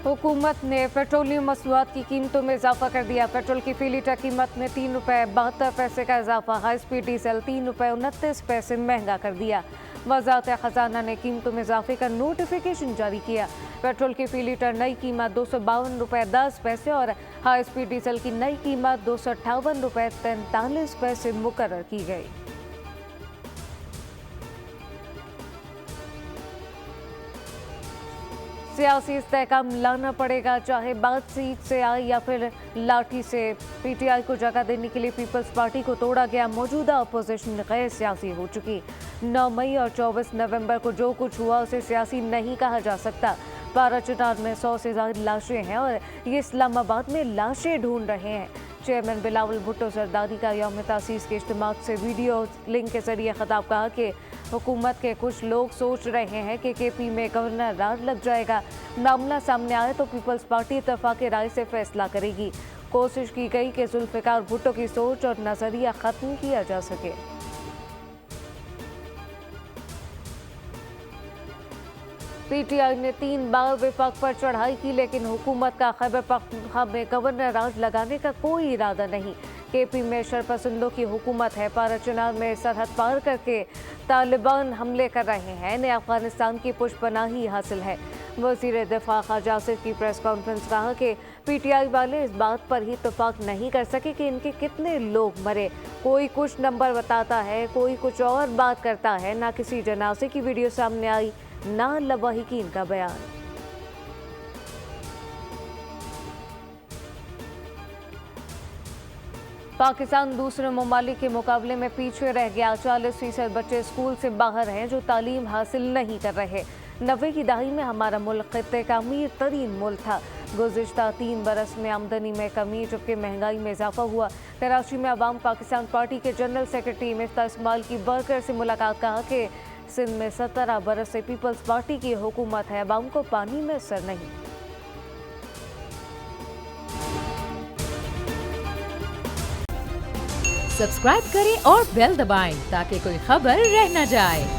हुकूमत ने पेट्रोलियम मसनूआत की कीमतों में इजाफा कर दिया। पेट्रोल की फी लीटर कीमत में ₹3.72 का इजाफा। हाई स्पीड डीजल ₹3.29 महंगा कर दिया। वज़ारत खजाना ने कीमतों में इजाफे का नोटिफिकेशन जारी किया। पेट्रोल की फी लीटर नई कीमत ₹252.10 और हाई स्पीड डीजल की नई कीमत ₹258.43 मुकर्रर की गई। सियासी इस्तेहकाम लाना पड़ेगा, चाहे बातचीत से आए या फिर लाठी से। पीटीआई को जगह देने के लिए पीपल्स पार्टी को तोड़ा गया। मौजूदा अपोजिशन गैर सियासी हो चुकी। 9 मई और 24 नवंबर को जो कुछ हुआ उसे सियासी नहीं कहा जा सकता। पाराचुनार में 100 से ज्यादा लाशें हैं और ये इस्लामाबाद में लाशें ढूंढ रहे हैं। चेयरमैन बिलावल भुट्टो जरदारी का यौम तासीस के इज्तिमा से वीडियो लिंक के जरिए खिताब कहा कि हुकूमत के कुछ लोग सोच रहे हैं कि केपी में गवर्नर राज लग जाएगा। मामला सामने आए तो पीपल्स पार्टी इत्तेफाक राय से फैसला करेगी। कोशिश की गई कि जुल्फिकार भुट्टो की सोच और नजरिया खत्म किया जा सके। पीटीआई ने 3 बार विपक्ष पर चढ़ाई की, लेकिन हुकूमत का खैबर पख्तूनख्वा में गवर्नर राज लगाने का कोई इरादा नहीं। केपी में शरपसंदों की हुकूमत है। पाराचुनार में सरहद पार करके तालिबान हमले कर रहे हैं। इन्हें अफगानिस्तान की पुष्पनाही हासिल है। वज़ीर दिफा ख्वाजा आसिफ की प्रेस कॉन्फ्रेंस कहा कि पीटीआई वाले इस बात पर ही इत्तेफाक नहीं कर सके कि इनके कितने लोग मरे। कोई कुछ नंबर बताता है, कोई कुछ और बात करता है। ना किसी जनाजे की वीडियो सामने आई, ना लवाहिकीन का बयान। पाकिस्तान दूसरे ममालिक के मुकाबले में पीछे रह गया। 40% बच्चे स्कूल से बाहर हैं जो तालीम हासिल नहीं कर रहे। 90 की दहाई में हमारा मुल्क खित्ते का अमीर तरीन मुल्क था। गुज़िश्ता 3 बरस में आमदनी में कमी जबकि महंगाई में इजाफा हुआ। कराची में अवाम पाकिस्तान पार्टी के जनरल सेक्रेटरी मिफ्ता इस्माइल की वर्कर से मुलाकात। कहा कि सिंध में 17 बरस से पीपल्स पार्टी की हुकूमत है, अवाम को पानी में सर नहीं। सब्सक्राइब करें और बेल दबाएं ताकि कोई खबर रह न जाए।